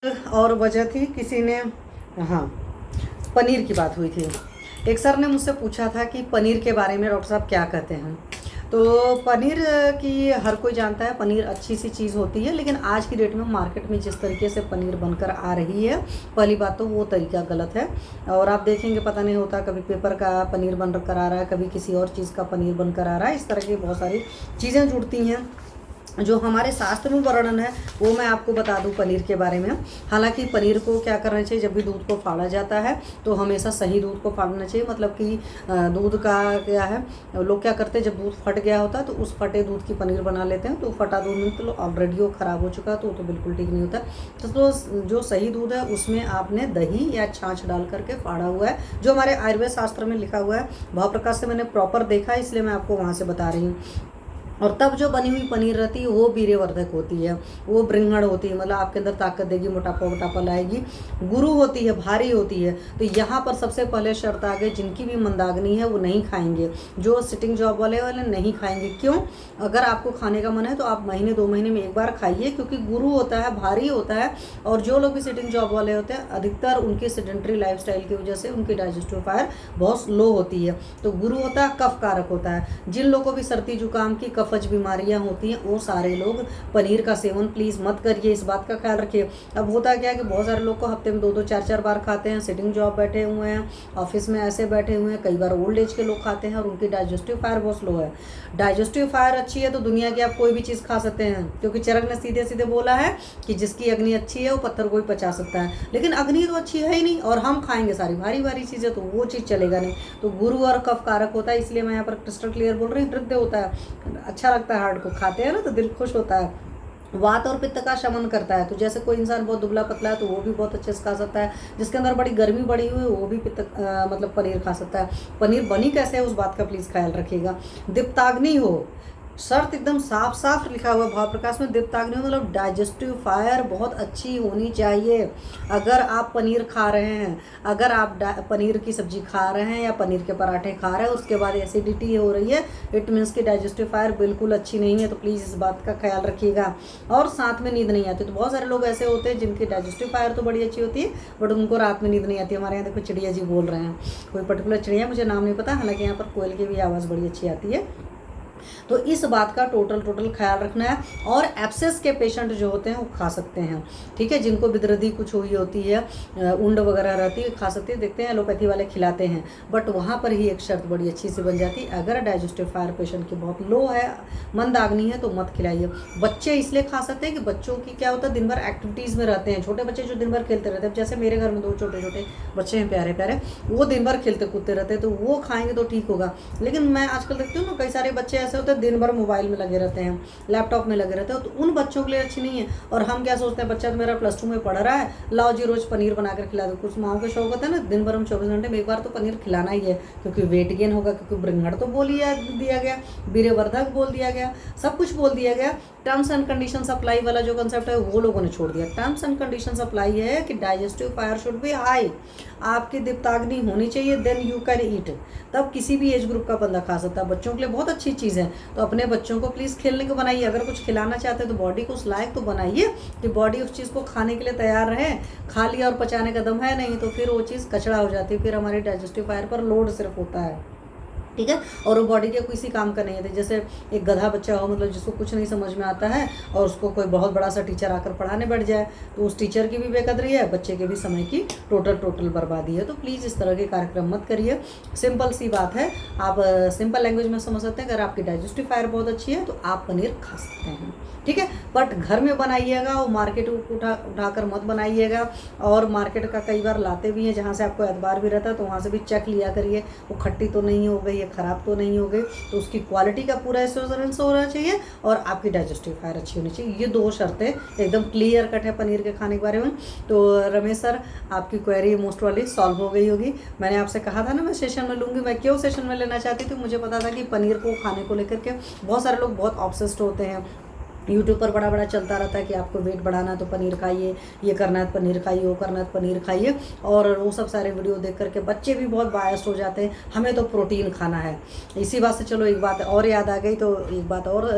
और वजह थी किसी ने, हाँ, पनीर की बात हुई थी। एक सर ने मुझसे पूछा था कि पनीर के बारे में डॉक्टर साहब क्या कहते हैं। तो पनीर की हर कोई जानता है, पनीर अच्छी सी चीज़ होती है, लेकिन आज की डेट में मार्केट में जिस तरीके से पनीर बनकर आ रही है, पहली बात तो वो तरीका गलत है। और आप देखेंगे पता नहीं होता, कभी पेपर का पनीर बन कर आ रहा है, कभी किसी और चीज़ का पनीर बनकर आ रहा है। इस तरह की बहुत सारी चीज़ें जुड़ती हैं। जो हमारे शास्त्र में वर्णन है वो मैं आपको बता दूं पनीर के बारे में। हालांकि पनीर को क्या करना चाहिए, जब भी दूध को फाड़ा जाता है तो हमेशा सही दूध को फाड़ना चाहिए। मतलब कि दूध का क्या है, लोग क्या करते हैं, जब दूध फट गया होता है तो उस फटे दूध की पनीर बना लेते हैं। तो फटा दूध में तो ऑलरेडी वो ख़राब हो चुका, तो बिल्कुल ठीक नहीं होता। तो जो सही दूध है उसमें आपने दही या छाछ डाल करके फाड़ा हुआ है, जो हमारे आयुर्वेद शास्त्र में लिखा हुआ है। भाव प्रकाश से मैंने प्रॉपर देखा है, इसलिए मैं आपको वहाँ से बता रही हूँ। और तब जो बनी हुई पनीर रहती है वो वीर्यवर्धक होती है, वो बृंगड़ होती है, मतलब आपके अंदर ताकत देगी, मोटापा वोटापा लाएगी, गुरु होती है, भारी होती है। तो यहाँ पर सबसे पहले शर्त आ गई, जिनकी भी मंदाग्नि है वो नहीं खाएंगे, जो सिटिंग जॉब वाले नहीं खाएंगे। क्यों? अगर आपको खाने का मन है तो आप महीने 2 महीने में एक बार खाइए, क्योंकि गुरु होता है, भारी होता है। और जो लोग भी सिटिंग जॉब वाले होते हैं, अधिकतर उनकी सेडेंट्री लाइफस्टाइल की वजह से उनकी डाइजेस्टिव फायर बहुत स्लो होती है। तो गुरु होता है, कफ कारक होता है। जिन लोगों को भी सर्दी जुकाम की कफज बीमारियां होती हैं, वो सारे लोग पनीर का सेवन प्लीज़ मत करिए, इस बात का ख्याल रखिए। अब होता क्या है कि बहुत सारे लोग को हफ्ते में 2-2 4-4 बार खाते हैं, सिटिंग जॉब बैठे हुए हैं, ऑफिस में ऐसे बैठे हुए हैं, कई बार ओल्ड एज के लोग खाते हैं और उनकी डाइजेस्टिव फायर बहुत स्लो है। डाइजेस्टिव फायर अच्छी है तो दुनिया की आप कोई भी चीज़ खा सकते हैं, क्योंकि चरक ने सीधे सीधे बोला है कि जिसकी अग्नि अच्छी है वो पत्थर को भी पचा सकता है। लेकिन अग्नि तो अच्छी है ही नहीं और हम खाएंगे सारी भारी भारी चीज़ें, तो वो चीज़ चलेगा नहीं। तो गुरु और कफ कारक होता है, इसलिए मैं यहाँ पर क्रिस्टल क्लियर बोल रही हूँ। हृदय होता है, अच्छा लगता है, हार्ट को खाते हैं ना तो दिल खुश होता है। वात और पित्त का शमन करता है। तो जैसे कोई इंसान बहुत दुबला पतला है तो वो भी बहुत अच्छे से खा सकता है। जिसके अंदर बड़ी गर्मी बढ़ी हुई है वो भी मतलब पनीर खा सकता है। पनीर बनी कैसे है उस बात का प्लीज़ ख्याल रखिएगा। दीप्ताग्नि हो, शर्त एकदम साफ साफ लिखा हुआ भाव प्रकाश में, दीप्ताग्नि मतलब डाइजेस्टिव फायर बहुत अच्छी होनी चाहिए। अगर आप पनीर खा रहे हैं, अगर आप पनीर की सब्जी खा रहे हैं या पनीर के पराठे खा रहे हैं, उसके बाद एसिडिटी हो रही है, इट मीन्स की डाइजेस्टिव फायर बिल्कुल अच्छी नहीं है। तो प्लीज़ इस बात का ख्याल रखिएगा। और साथ में नींद नहीं आती। तो बहुत सारे लोग ऐसे होते हैं जिनकी डाइजेस्टिव फायर तो बड़ी अच्छी होती है, बट उनको रात में नींद नहीं आती। हमारे यहाँ देखो चिड़िया जी बोल रहे हैं, कोई पर्टिकुलर चिड़िया, मुझे नाम नहीं पता, हालांकि यहाँ पर कोयल की भी आवाज़ बड़ी अच्छी आती है। तो इस बात का टोटल ख्याल रखना है। और एब्सेस के पेशेंट जो होते हैं वो खा सकते हैं, ठीक है। जिनको बिदरदी कुछ हुई होती है, उंड वगैरह रहती है, खा सकते हैं। देखते हैं एलोपैथी वाले खिलाते हैं, बट वहाँ पर ही एक शर्त बड़ी अच्छी से बन जाती है, अगर डाइजेस्टिव फायर पेशेंट की बहुत लो है, मंदाग्नि है, तो मत खिलाइए। बच्चे इसलिए खा सकते हैं कि बच्चों की क्या होता है, दिन भर एक्टिविटीज़ में रहते हैं। छोटे बच्चे जो दिन भर खेलते रहते हैं, जैसे मेरे घर में 2 छोटे छोटे बच्चे हैं, प्यारे प्यारे, वो दिन भर खेलते कूदते रहते हैं, तो वो खाएंगे तो ठीक होगा। लेकिन मैं आजकल देखती हूँ ना, कई सारे बच्चे ऐसे होते हैं दिन भर मोबाइल में लगे रहते हैं, लैपटॉप में लगे रहते हैं, तो उन बच्चों के लिए अच्छी नहीं है। और हम क्या सोचते हैं, बच्चा तो मेरा +2 में पढ़ रहा है, लाओ जी रोज़ पनीर बनाकर खिला दो। कुछ माओ के शौक होता है ना, दिन भर हम 24 घंटे में एक बार तो पनीर खिलाना ही है, क्योंकि वेट गेन होगा, क्योंकि बृंगड़ तो बोल दिया गया, वीर्यवर्धक बोल दिया गया, सब कुछ बोल दिया गया। टर्म्स एंड कंडीशन अप्लाई वाला जो कंसेप्ट है वो लोगों ने छोड़ दिया। टर्म्स एंड कंडीशन अप्लाई है कि digestive fire should be high, आपकी दीप्ताग्नि होनी चाहिए, देन यू कैन ईट। तब किसी भी एज ग्रुप का बंदा खा सकता है। बच्चों के लिए बहुत अच्छी चीज़ है। तो अपने बच्चों को प्लीज़ खेलने को बनाइए। अगर कुछ खिलाना चाहते हैं तो बॉडी को उस लायक तो बनाइए कि बॉडी उस चीज़ को खाने के लिए तैयार रहे। खा लिया और पचाने का दम है नहीं, तो फिर वो चीज़ कचड़ा हो जाती है, फिर हमारी डाइजेस्टिव फायर पर लोड सिर्फ होता है, ठीक है। और वो बॉडी के किसी काम का नहीं है। जैसे एक गधा बच्चा हो, मतलब जिसको कुछ नहीं समझ में आता है, और उसको कोई बहुत बड़ा सा टीचर आकर पढ़ाने बैठ जाए, तो उस टीचर की भी बेकदरी है, बच्चे के भी समय की टोटल बर्बादी है। तो प्लीज़ इस तरह के कार्यक्रम मत करिए। सिंपल सी बात है, आप सिंपल लैंग्वेज में समझ सकते हैं। अगर आपकी डाइजेस्टिव फायर बहुत अच्छी है तो आप पनीर खा सकते हैं, ठीक है। बट घर में बनाइएगा, वो मार्केट उठाकर मत बनाइएगा। और मार्केट का कई बार लाते भी हैं जहाँ से आपको एतबार भी रहता है, तो वहाँ से भी चेक लिया करिए, वो खट्टी तो नहीं हो गई, ख़राब तो नहीं हो गई। तो उसकी क्वालिटी का पूरा एश्योरेंस होना चाहिए और आपकी डाइजेस्टिव फायर अच्छी होनी चाहिए। ये 2 शर्तें एकदम क्लियर कट है पनीर के खाने के बारे में। तो रमेश सर, आपकी क्वेरी मोस्ट वाली सॉल्व हो गई होगी। मैंने आपसे कहा था ना मैं सेशन में लूँगी। मैं क्यों सेशन में लेना चाहती थी, मुझे पता था कि पनीर को खाने को लेकर के बहुत सारे लोग बहुत ऑब्सेस्ड होते हैं। यूट्यूब पर बड़ा चलता रहता है कि आपको वेट बढ़ाना है तो पनीर खाइए, ये करना है तो पनीर खाइए, वो करना है तो पनीर खाइए। और वो सब सारे वीडियो देख करके बच्चे भी बहुत बायस्ड हो जाते हैं, हमें तो प्रोटीन खाना है। इसी बात से चलो एक बात और याद आ गई, तो एक बात और